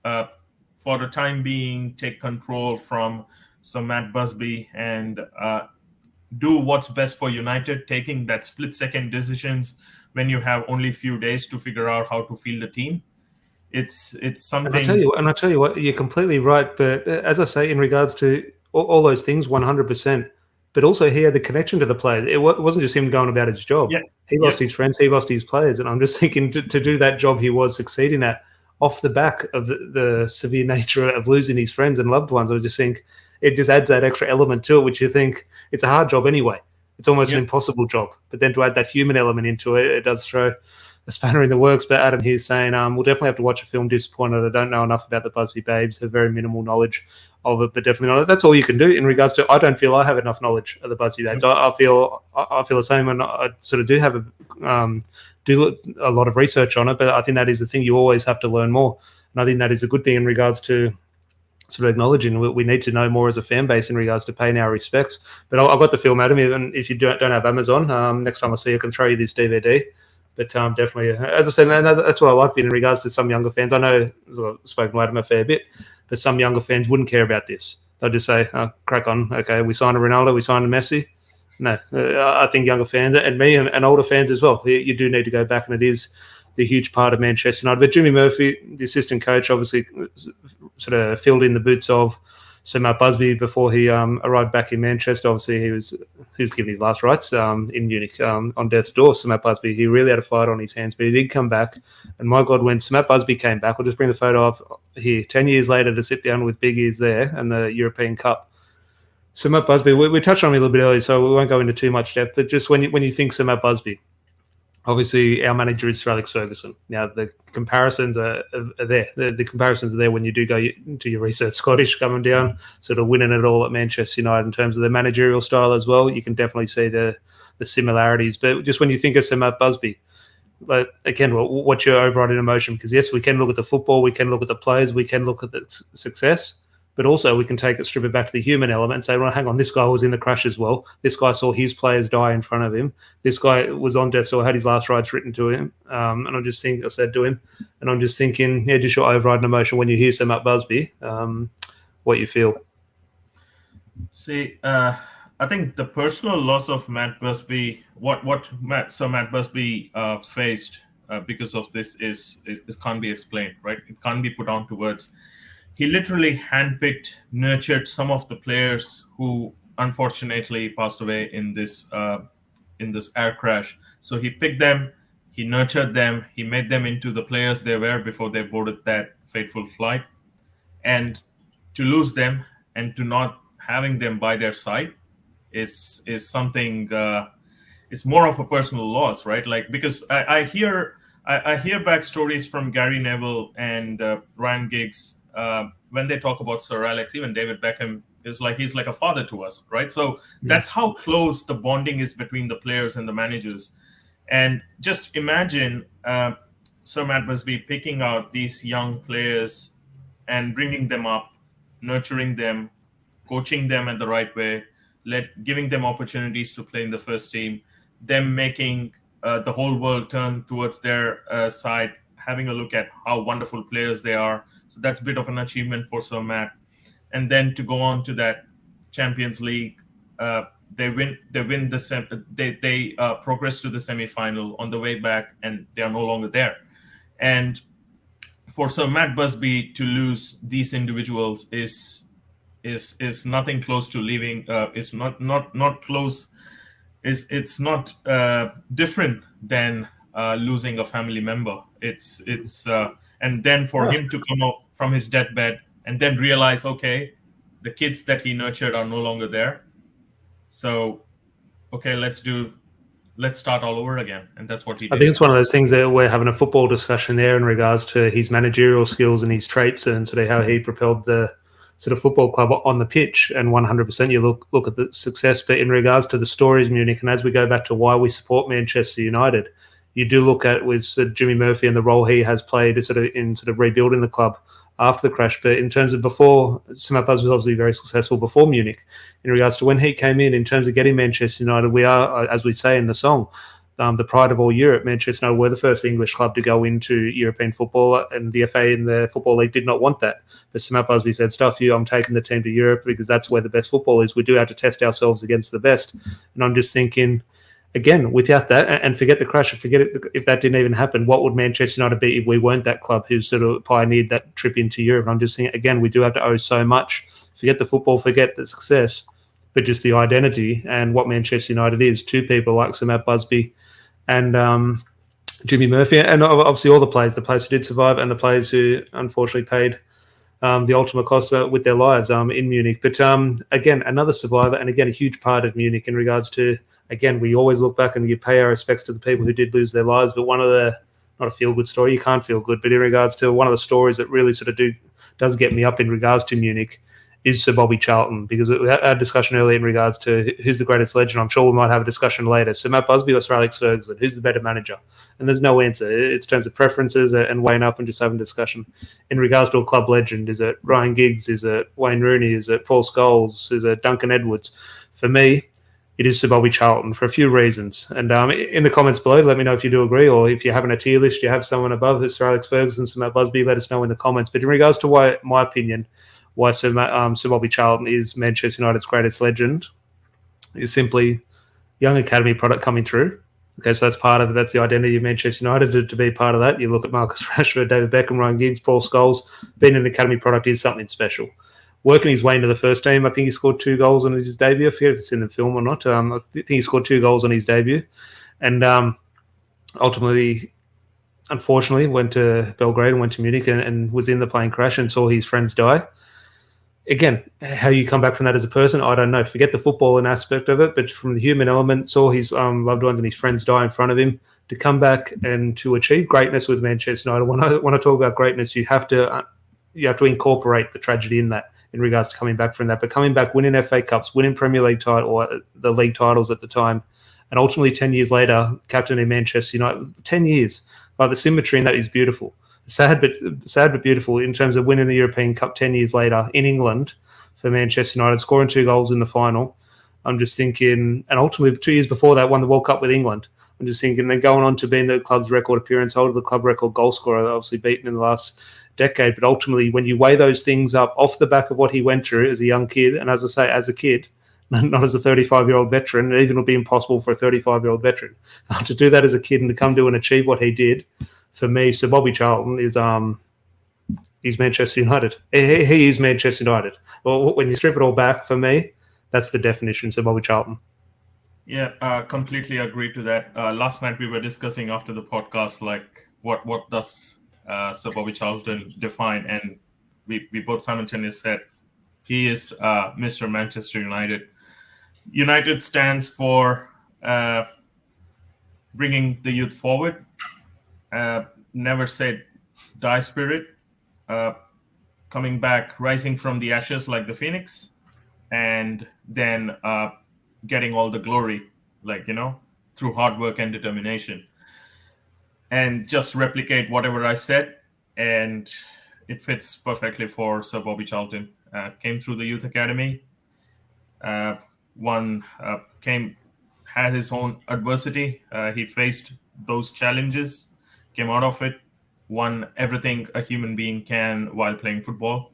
Speaker 2: for the time being, take control from Sir Matt Busby and do what's best for United, taking that split-second decisions when you have only a few days to figure out how to field a team. It's something.
Speaker 1: And I tell you what, you're completely right. But as I say, in regards to all those things, 100%. But also, he had the connection to the players. It wasn't just him going about his job.
Speaker 2: Yeah.
Speaker 1: He lost his friends. He lost his players. And I'm just thinking to do that job he was succeeding at off the back of the severe nature of losing his friends and loved ones. I just think it just adds that extra element to it, which you think it's a hard job anyway. It's almost an impossible job. But then to add that human element into it, it does throw a spanner in the works. But Adam here's saying, we'll definitely have to watch a film. Disappointed I don't know enough about the Busby Babes. Have very minimal knowledge of it, but definitely not. That's all you can do in regards to. I don't feel I have enough knowledge of the Busby Babes. I feel the same, and I sort of do have do a lot of research on it. But I think that is the thing. You always have to learn more, and I think that is a good thing in regards to sort of acknowledging we need to know more as a fan base in regards to paying our respects. But I've got the film, Adam. Even if you don't have Amazon, next time I see you, I can throw you this DVD. But definitely, as I said, that's what I like in regards to some younger fans. I know I've spoken to Adam a fair bit, but some younger fans wouldn't care about this. They'll just say, crack on. Okay, we signed a Ronaldo, we signed a Messi. No, I think younger fans and me and older fans as well, you do need to go back, and it is the huge part of Manchester United. But Jimmy Murphy, the assistant coach, obviously sort of filled in the boots of Sir Matt Busby before he arrived back in Manchester. Obviously, he was given his last rites in Munich on death's door. Sir Matt Busby, he really had a fight on his hands, but he did come back. And my God, when Sir Matt Busby came back, I'll just bring the photo of here, 10 years later to sit down with Big Ears there and the European Cup. Sir Matt Busby, we touched on him a little bit earlier, so we won't go into too much depth, but just when you think Sir Matt Busby, obviously, our manager is Sir Alex Ferguson. Now, the comparisons are there. The comparisons are there when you do go to your research. Scottish coming down, sort of winning it all at Manchester United in terms of the managerial style as well. You can definitely see the similarities. But just when you think of Sir Matt Busby, again, what's your overriding emotion? Because, yes, we can look at the football, we can look at the players, we can look at the success, but also we can strip it back to the human element and say, well, hang on, this guy was in the crash as well. This guy saw his players die in front of him. This guy was on death's door, had his last rites written to him. And I'm just thinking, I said to him, and I'm just thinking, just your overriding emotion when you hear Sir Matt Busby, what you feel.
Speaker 2: See, I think the personal loss of Matt Busby, Sir Matt Busby faced because of this is can't be explained, right? It can't be put onto words. He literally handpicked, nurtured some of the players who unfortunately passed away in this air crash. So he picked them, he nurtured them, he made them into the players they were before they boarded that fateful flight. And to lose them and to not having them by their side is something. It's more of a personal loss, right? Like because I hear backstories from Gary Neville and Ryan Giggs when they talk about Sir Alex. Even David Beckham is like he's like a father to us, right? So that's how close the bonding is between the players and the managers. And just imagine Sir Matt Busby picking out these young players and bringing them up, nurturing them, coaching them in the right way, giving them opportunities to play in the first team, them making the whole world turn towards their side, having a look at how wonderful players they are. So that's a bit of an achievement for Sir Matt. And then to go on to that Champions League, they they progress to the semi-final. On the way back, and they are no longer there. And for Sir Matt Busby to lose these individuals is nothing close to leaving. It's not close. It's not different than losing a family member. It's and then for him to come up from his deathbed and then realize, okay, the kids that he nurtured are no longer there. So, okay, let's start all over again. And that's what he did.
Speaker 1: I think it's one of those things that we're having a football discussion there in regards to his managerial skills and his traits and sort of how he propelled the sort of football club on the pitch. And 100% you look at the success, but in regards to the stories, Munich, and as we go back to why we support Manchester United, you do look at with Jimmy Murphy and the role he has played in rebuilding the club after the crash. But in terms of before, Sir Matt Busby was obviously very successful before Munich. In regards to when he came in terms of getting Manchester United, we are, as we say in the song, the pride of all Europe. Manchester United were the first English club to go into European football, and the FA and the Football League did not want that. But Sir Matt Busby said, stuff you, I'm taking the team to Europe because that's where the best football is. We do have to test ourselves against the best. And I'm just thinking, again, without that, and forget the crash, forget it, if that didn't even happen, what would Manchester United be if we weren't that club who sort of pioneered that trip into Europe? And I'm just thinking, again, we do have to owe so much. Forget the football, forget the success, but just the identity and what Manchester United is to people like Sir Matt Busby and Jimmy Murphy, and obviously all the players who did survive and the players who unfortunately paid the ultimate cost with their lives in Munich. But again, another survivor, and again, a huge part of Munich in regards to, again, we always look back and you pay our respects to the people who did lose their lives. But one of the, not a feel-good story, you can't feel good, but in regards to one of the stories that really sort of does get me up in regards to Munich is Sir Bobby Charlton, because we had a discussion earlier in regards to who's the greatest legend. I'm sure we might have a discussion later. Sir Matt Busby or Sir Alex Ferguson, who's the better manager? And there's no answer. It's terms of preferences and weighing up and just having a discussion. In regards to a club legend, is it Ryan Giggs? Is it Wayne Rooney? Is it Paul Scholes? Is it Duncan Edwards? For me, it is Sir Bobby Charlton for a few reasons. And in the comments below, let me know if you do agree, or if you're having a tier list, you have someone above Sir Alex Ferguson, Sir Matt Busby, let us know in the comments. But in regards to why, my opinion, why Sir Bobby Charlton is Manchester United's greatest legend is simply young academy product coming through. Okay, so that's the identity of Manchester United to be part of that. You look at Marcus Rashford, David Beckham, Ryan Giggs, Paul Scholes. Being an academy product is something special. Working his way into the first team, I think he scored 2 goals on his debut. I forget if it's in the film or not. I think he scored 2 goals on his debut. And ultimately, unfortunately, went to Belgrade and went to Munich and was in the plane crash and saw his friends die. Again, how you come back from that as a person, I don't know. Forget the footballing aspect of it, but from the human element, saw his loved ones and his friends die in front of him. To come back and to achieve greatness with Manchester United, when I talk about greatness, you have to incorporate the tragedy in that, in regards to coming back from that. But coming back, winning FA Cups, winning Premier League title, or the league titles at the time, and ultimately 10 years later, captain in Manchester United, 10 years. Like, the symmetry in that is beautiful. Sad but beautiful in terms of winning the European Cup 10 years later in England for Manchester United, scoring 2 goals in the final. I'm just thinking, and ultimately 2 years before that, won the World Cup with England. I'm just thinking they're going on to being the club's record appearance holder, the club record goal scorer, obviously beaten in the last decade. But ultimately, when you weigh those things up off the back of what he went through as a young kid, and as I say, as a kid, not as a 35-year-old veteran. It even would be impossible for a 35-year-old veteran to do that as a kid and to come to and achieve what he did. For me, Sir Bobby Charlton is he's Manchester United. He is Manchester United. Well, when you strip it all back, for me, that's the definition, Sir Bobby Charlton.
Speaker 2: Yeah, completely agree to that. Last night we were discussing after the podcast, like what does Sir Bobby Charlton define, and we both simultaneously said he is Mr. Manchester United. United stands for bringing the youth forward, never said die spirit, coming back, rising from the ashes like the phoenix, and then getting all the glory, through hard work and determination. And just replicate whatever I said, and it fits perfectly for Sir Bobby Charlton. Came through the youth academy, had his own adversity. He faced those challenges, came out of it, won everything a human being can while playing football.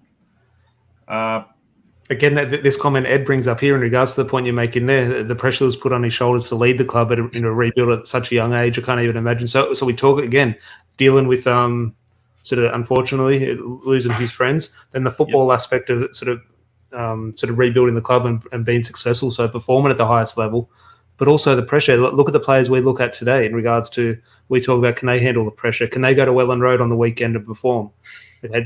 Speaker 1: Again, this comment Ed brings up here in regards to the point you're making there, the pressure was put on his shoulders to lead the club in a rebuild at such a young age. I can't even imagine. So we talk again, dealing with sort of unfortunately losing his friends. Then the football aspect of it, sort of rebuilding the club and being successful, so performing at the highest level, but also the pressure. Look at the players we look at today in regards to, we talk about, can they handle the pressure? Can they go to Welland Road on the weekend and perform?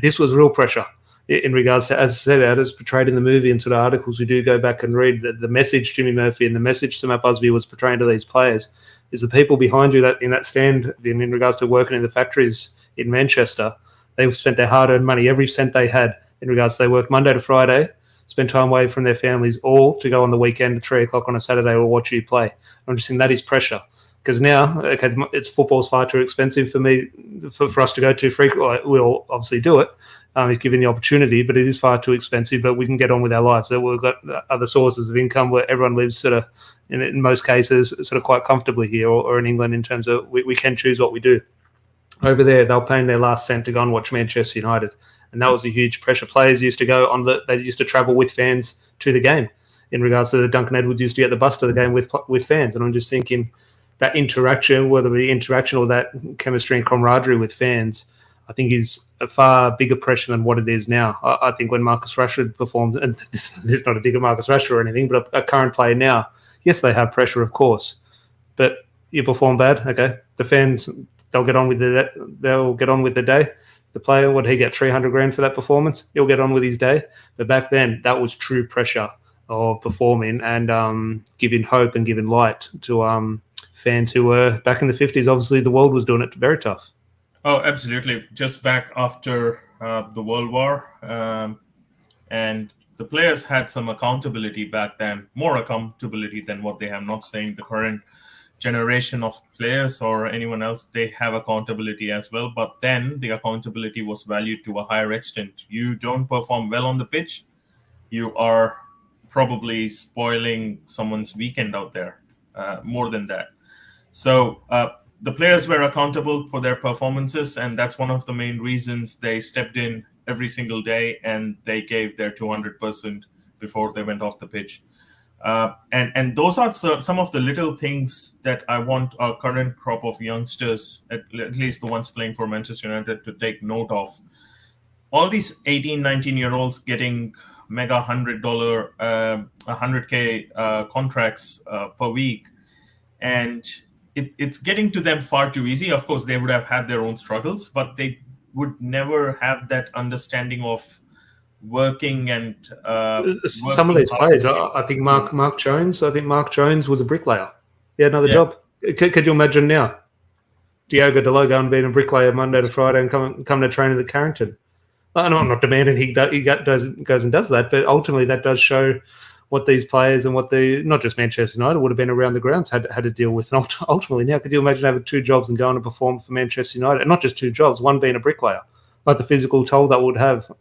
Speaker 1: This was real pressure. In regards to, as I said, as portrayed in the movie and sort of articles you do go back and read, the message Jimmy Murphy and the message Sir Matt Busby was portraying to these players is the people behind you that in that stand, in regards to working in the factories in Manchester, they've spent their hard-earned money, every cent they had, in regards to they work Monday to Friday, spend time away from their families, all to go on the weekend at 3 o'clock on a Saturday or watch you play. I'm just saying that is pressure. Because now, okay, it's football's far too expensive for me, for us to go too frequently. We'll obviously do it, if given the opportunity, but it is far too expensive. But we can get on with our lives. So we've got other sources of income where everyone lives sort of, in most cases, sort of quite comfortably here or in England, in terms of we can choose what we do. Over there, they'll pay their last cent to go and watch Manchester United. And that was a huge pressure. Players used to go on they used to travel with fans to the game. In regards to the Duncan Edwards used to get the bus to the game with fans. And I'm just thinking that interaction, whether it be interaction or that chemistry and camaraderie with fans, I think is a far bigger pressure than what it is now. I think when Marcus Rashford performed, and this is not a dig at Marcus Rashford or anything, but a current player now, yes, they have pressure, of course, but you perform bad, okay, the fans, they'll get on with the day. The player, would he get 300 grand for that performance? He'll get on with his day. But back then, that was true pressure of performing and giving hope and giving light to fans who were back in the 50s. Obviously, the world was doing it very tough.
Speaker 2: Oh, absolutely. Just back after the World War, and the players had some accountability back then, more accountability than what they have. Not saying the current generation of players or anyone else, they have accountability as well. But then the accountability was valued to a higher extent. You don't perform well on the pitch, you are probably spoiling someone's weekend out there, more than that. So the players were accountable for their performances, and that's one of the main reasons they stepped in every single day and they gave their 200% before they went off the pitch. And those are some of the little things that I want our current crop of youngsters, at least the ones playing for Manchester United, to take note of. All these 18, 19-year-olds getting mega $100, 100K contracts per week, and it's getting to them far too easy. Of course, they would have had their own struggles, but they would never have that understanding of working and
Speaker 1: some of these players. I think Mark Jones. I think Mark Jones was a bricklayer. He had another job. Could you imagine now? Diogo Dalot going and being a bricklayer Monday to Friday and come to training at Carrington. I'm not demanding he goes and does that, but ultimately that does show what these players and what not just Manchester United would have been around the grounds had to deal with. And ultimately now, could you imagine having 2 jobs and going to perform for Manchester United? And not just 2 jobs, one being a bricklayer, like the physical toll that would have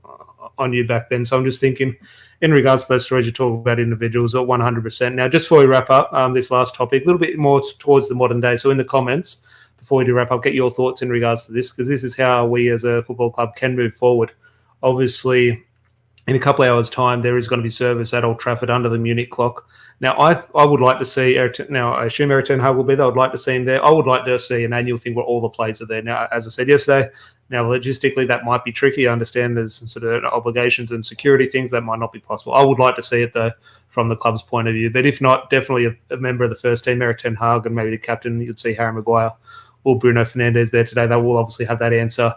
Speaker 1: on you back then. So I'm just thinking, in regards to those stories you talk about, individuals at 100%. Now, just before we wrap up this last topic, a little bit more towards the modern day. So in the comments, before we do wrap up, get your thoughts in regards to this, because this is how we as a football club can move forward. Obviously, in a couple of hours' time, there is going to be service at Old Trafford under the Munich clock. Now, I would like to see Eric. Now, I assume Erik ten Hag will be there. I'd like to see him there. I would like to see an annual thing where all the players are there. Now, as I said yesterday, now logistically that might be tricky. I understand there's some sort of obligations and security things that might not be possible. I would like to see it though from the club's point of view. But if not, definitely a member of the first team, Erik ten Hag, and maybe the captain. You'd see Harry Maguire or Bruno Fernandes there today. They will obviously have that answer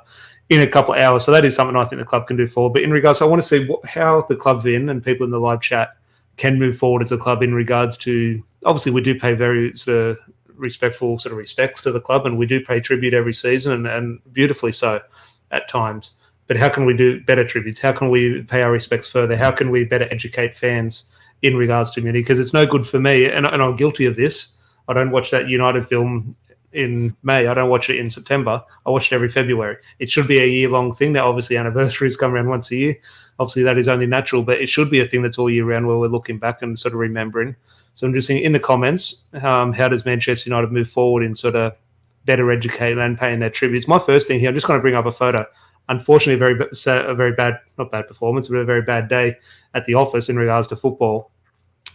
Speaker 1: in a couple of hours. So that is something I think the club can do forward. But in regards, I want to see how the club's in and people in the live chat can move forward as a club in regards to, obviously we do pay very sort of respectful sort of respects to the club, and we do pay tribute every season and beautifully so at times. But how can we do better tributes? How can we pay our respects further? How can we better educate fans in regards to Munich? Because it's no good for me, and I'm guilty of this. I don't watch that United film in May. I don't watch it in September. I watch it every February. It should be a year-long thing. Now, obviously, anniversaries come around once a year. Obviously, that is only natural, but it should be a thing that's all year round where we're looking back and sort of remembering. So I'm just thinking in the comments, how does Manchester United move forward in sort of better educating and paying their tributes? My first thing here, I'm just going to bring up a photo. Unfortunately, a very bad, not bad performance, but a very bad day at the office in regards to football,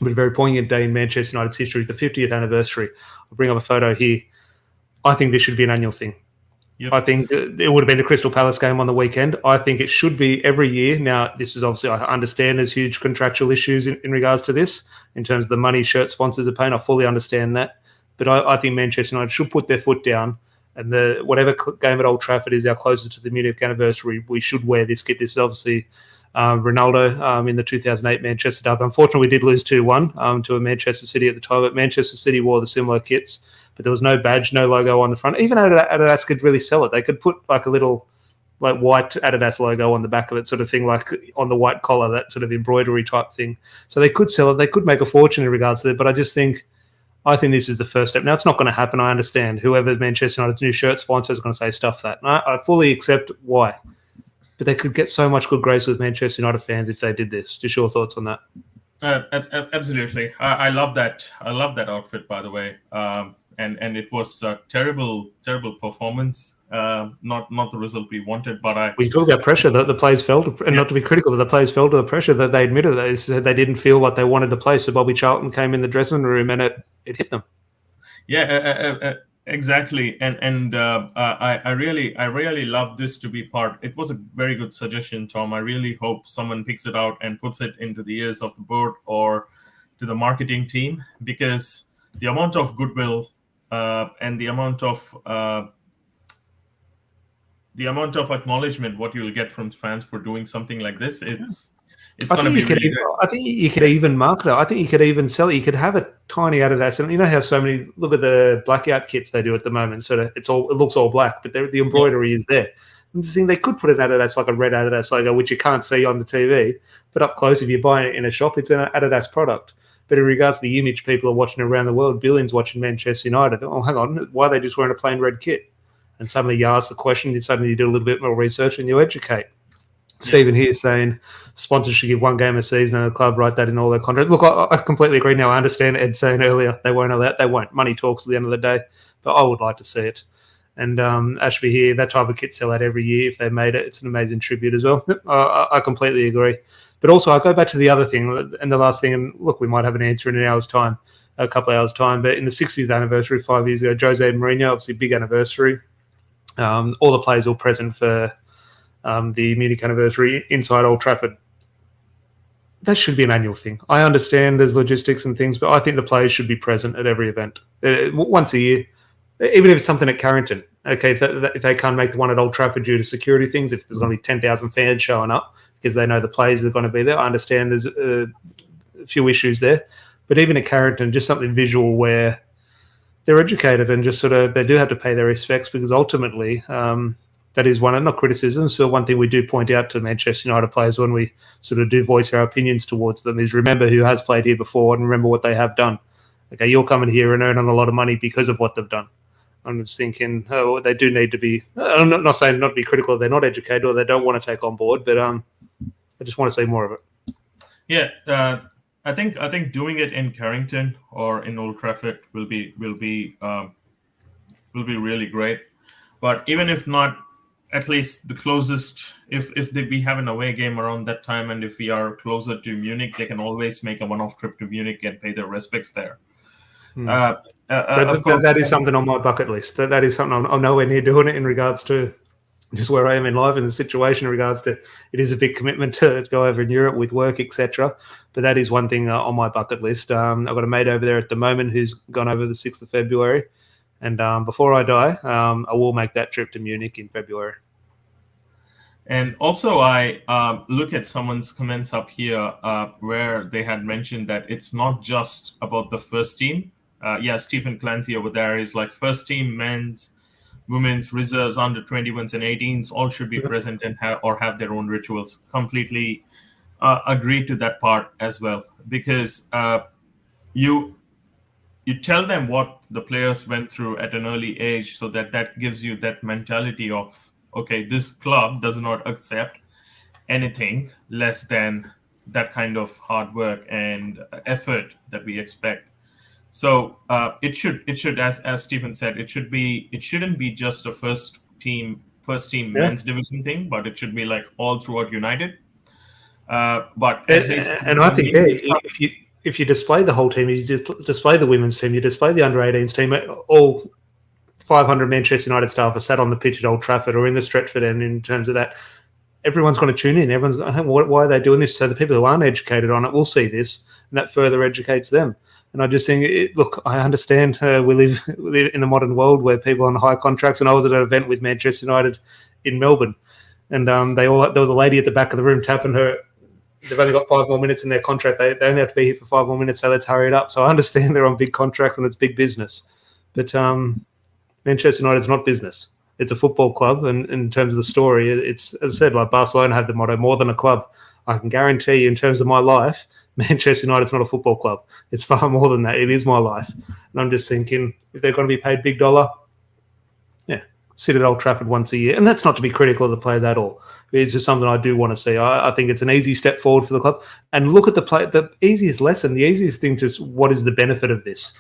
Speaker 1: but a very poignant day in Manchester United's history, the 50th anniversary. I'll bring up a photo here. I think this should be an annual thing. Yep. I think it would have been the Crystal Palace game on the weekend. I think it should be every year. Now, this is obviously, I understand there's huge contractual issues in regards to this, in terms of the money shirt sponsors are paying. I fully understand that. But I think Manchester United should put their foot down, and whatever game at Old Trafford is our closest to the Munich anniversary, we should wear this kit. This is obviously Ronaldo in the 2008 Manchester derby. Unfortunately, we did lose 2-1 to a Manchester City at the time, but Manchester City wore the similar kits. But there was no badge, no logo on the front. Even Adidas could really sell it. They could put like a little like white Adidas logo on the back of it, sort of thing, like on the white collar, that sort of embroidery type thing. So they could sell it. They could make a fortune in regards to it. But I think this is the first step. Now, it's not going to happen. I understand. Whoever Manchester United's new shirt sponsor is going to say stuff that. And I fully accept why. But they could get so much good grace with Manchester United fans if they did this. Just your thoughts on that?
Speaker 2: Absolutely. I love that. I love that outfit, by the way. And it was a terrible performance. Not the result we wanted, but
Speaker 1: we talk about pressure that the players felt, and not to be critical, but the players felt to the pressure that they admitted. They said they didn't feel like they wanted to play. So Bobby Charlton came in the dressing room and it hit them.
Speaker 2: Yeah, exactly. And I really love this to be part. It was a very good suggestion, Tom. I really hope someone picks it out and puts it into the ears of the board or to the marketing team, because the amount of goodwill and the amount of acknowledgement what you'll get from fans for doing something like this, it's going to be really good.
Speaker 1: I think you could even market it. I think you could even sell it. You could have a tiny Adidas, and you know how so many look at the blackout kits they do at the moment. So it looks all black, but the embroidery is there. I'm just thinking they could put an Adidas, like a red Adidas logo, which you can't see on the TV, but up close, if you buy it in a shop, it's an Adidas product. But in regards to the image people are watching around the world, billions watching Manchester United. Oh, hang on, why are they just wearing a plain red kit? And suddenly you ask the question, suddenly you do a little bit more research and you educate. Yeah. Stephen here saying sponsors should give one game a season and the club write that in all their contracts. Look, I completely agree. Now, I understand Ed saying earlier they won't allow it. They won't. Money talks at the end of the day. But I would like to see it. And Ashby here, that type of kit sell out every year if they made it. It's an amazing tribute as well. I completely agree. But also, I go back to the other thing and the last thing. And look, we might have an answer in a couple of hours' time. But in the 60th anniversary, 5 years ago, Jose Mourinho, obviously big anniversary. All the players all present for the Munich anniversary inside Old Trafford. That should be an annual thing. I understand there's logistics and things, but I think the players should be present at every event once a year, even if it's something at Carrington. Okay, if they can't make the one at Old Trafford due to security things, if there's going to be 10,000 fans showing up because they know the players are going to be there, I understand there's a few issues there. But even at Carrington, just something visual where they're educated and just sort of they do have to pay their respects, because ultimately that is one, and not criticism. So one thing we do point out to Manchester United players when we sort of do voice our opinions towards them is remember who has played here before and remember what they have done. Okay, you're coming here and earning a lot of money because of what they've done. I'm just thinking, they do need to be. I'm not saying not to be critical if they're not educated or they don't want to take on board, but I just want to see more of it.
Speaker 2: Yeah, I think doing it in Carrington or in Old Trafford will be really great. But even if not, at least the closest, we have an away game around that time, and if we are closer to Munich, they can always make a one-off trip to Munich and pay their respects there. Of course,
Speaker 1: that is something on my bucket list. That is something I'm nowhere near doing it in regards to just where I am in life and the situation in regards to it is a big commitment to go over in Europe with work, etc. But that is one thing on my bucket list. I've got a mate over there at the moment who's gone over the 6th of February. And before I die, I will make that trip to Munich in February.
Speaker 2: And also, I look at someone's comments up here where they had mentioned that it's not just about the first team. Stephen Clancy over there is like first team, men's, women's, reserves, under 21s and 18s, all should be present and have their own rituals. Completely agree to that part as well, because you tell them what the players went through at an early age, so that gives you that mentality of, okay, this club does not accept anything less than that kind of hard work and effort that we expect. So it should, as Stephen said, it shouldn't be just a first team men's division thing, but it should be like all throughout United. But
Speaker 1: I think if you display the whole team, you display the women's team, you display the under 18s team, all 500 Manchester United staff are sat on the pitch at Old Trafford or in the Stretford end. In terms of that, everyone's going to tune in. Everyone's going, why are they doing this? So the people who aren't educated on it will see this, and that further educates them. And I just think, look, I understand we live in a modern world where people are on high contracts. And I was at an event with Manchester United in Melbourne, and there was a lady at the back of the room tapping her. They've only got 5 more minutes in their contract. They only have to be here for 5 more minutes, so let's hurry it up. So I understand they're on big contracts and it's big business. But Manchester United is not business. It's a football club, and in terms of the story, it's, as I said, like Barcelona had the motto, more than a club. I can guarantee you, in terms of my life, Manchester United's not a football club. It's far more than that. It is my life. And I'm just thinking, if they're going to be paid big dollar, sit at Old Trafford once a year. And that's not to be critical of the players at all. It's just something I do want to see. I think it's an easy step forward for the club. And look at the easiest lesson, the easiest thing to what is the benefit of this.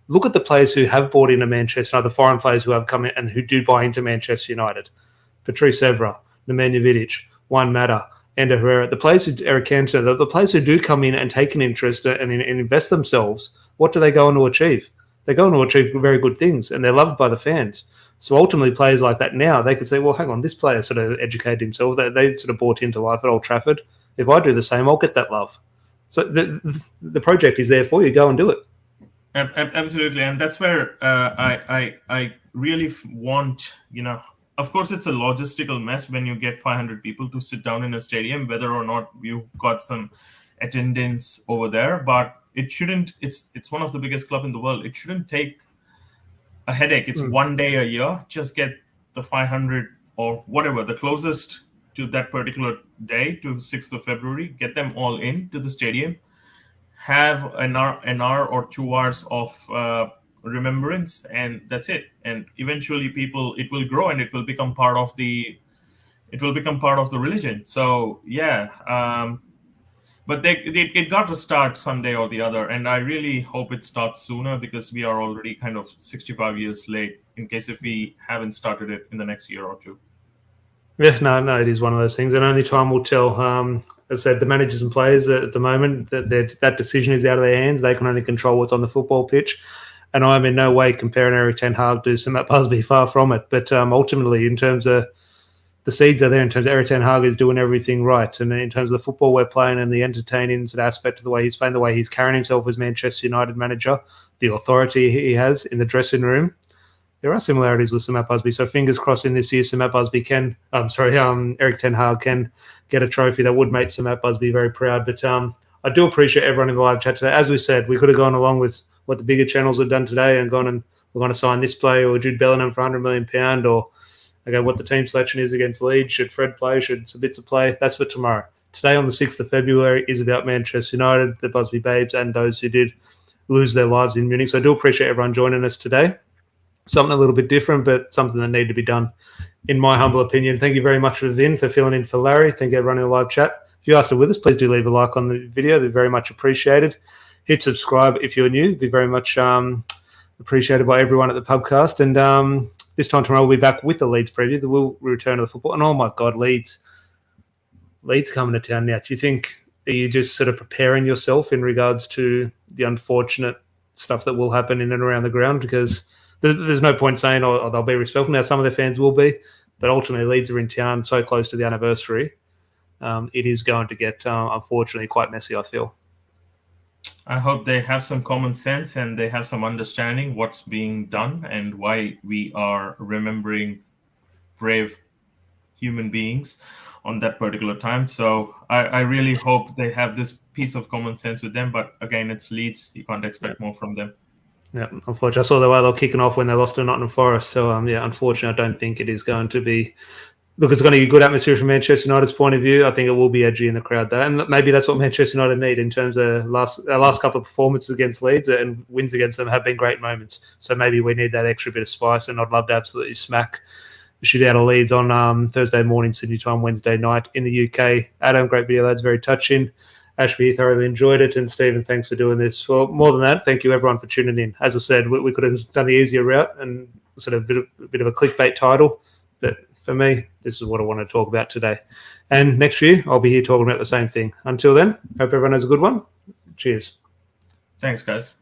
Speaker 1: Look at the players who have bought into Manchester United, the foreign players who have come in and who do buy into Manchester United. Patrice Evra, Nemanja Vidic, Juan Mata, Ander Herrera, the players who, Erik Cantona, the players who do come in and take an interest and invest themselves, what do they go on to achieve? They go on to achieve very good things, and they're loved by the fans. So ultimately, players like that now, they could say, well, hang on, this player sort of educated himself. They sort of bought into life at Old Trafford. If I do the same, I'll get that love. So the project is there for you. Go and do it.
Speaker 2: Absolutely. And that's where I really want, of course, it's a logistical mess when you get 500 people to sit down in a stadium, whether or not you got some attendance over there. But it shouldn't, it's one of the biggest clubs in the world. It shouldn't take a headache. It's 1 day a year. Just get the 500 or whatever, the closest to that particular day, to 6th of February, get them all in to the stadium, have an hour or 2 hours of remembrance, and that's it. And eventually it will grow and it will become part of the religion. So but it got to start someday or the other, and I really hope it starts sooner, because we are already kind of 65 years late in case if we haven't started it in the next year or two.
Speaker 1: Yeah, no, it is one of those things, and only time will tell. As I said, the managers and players at the moment, that decision is out of their hands. They can only control what's on the football pitch, and I'm in no way comparing Erik ten Hag to Sir Matt Busby, far from it. But ultimately, in terms of the seeds are there, in terms of Erik ten Hag is doing everything right, and in terms of the football we're playing and the entertaining sort of aspect of the way he's playing, the way he's carrying himself as Manchester United manager, the authority he has in the dressing room, there are similarities with Sir Matt Busby. So fingers crossed in this year, Erik ten Hag can get a trophy that would make Sir Matt Busby very proud. But I do appreciate everyone in the live chat today. As we said, we could have gone along with what the bigger channels have done today and gone and we're going to sign this player or Jude Bellingham for £100 million, or okay, what the team selection is against Leeds. Should Fred play? Should Sabitzer play? That's for tomorrow. Today on the 6th of February is about Manchester United, the Busby Babes, and those who did lose their lives in Munich. So I do appreciate everyone joining us today. Something a little bit different, but something that needed to be done, in my humble opinion. Thank you very much for Vin for filling in for Larry. Thank you everyone in the live chat. If you are still with us, please do leave a like on the video. They're very much appreciated. Hit subscribe if you're new. It'd be very much appreciated by everyone at the pubcast. And this time tomorrow we'll be back with the Leeds preview. We'll return to the football. And oh my God, Leeds coming to town now. Do you think, are you just sort of preparing yourself in regards to the unfortunate stuff that will happen in and around the ground? Because there's no point saying, oh, they'll be respectful. Now, some of their fans will be, but ultimately Leeds are in town so close to the anniversary. It is going to get, unfortunately, quite messy, I feel.
Speaker 2: I hope they have some common sense and they have some understanding what's being done and why we are remembering brave human beings on that particular time. So I really hope they have this piece of common sense with them. But again, it's Leeds. You can't expect more from them.
Speaker 1: Yeah, unfortunately, I saw the way they were kicking off when they lost to Nottingham Forest. So, unfortunately, I don't think it is going to be. Look, it's going to be a good atmosphere from Manchester United's point of view. I think it will be edgy in the crowd, though. And maybe that's what Manchester United need in terms of our last couple of performances against Leeds and wins against them have been great moments. So maybe we need that extra bit of spice, and I'd love to absolutely smack the shit out of Leeds on Thursday morning, Sydney time, Wednesday night in the UK. Adam, great video, lads. Very touching. Ashby, thoroughly enjoyed it. And Stephen, thanks for doing this. Well, more than that, thank you, everyone, for tuning in. As I said, we could have done the easier route and sort of a bit of a clickbait title. But for me, this is what I want to talk about today. And next year, I'll be here talking about the same thing. Until then, hope everyone has a good one. Cheers.
Speaker 2: Thanks, guys.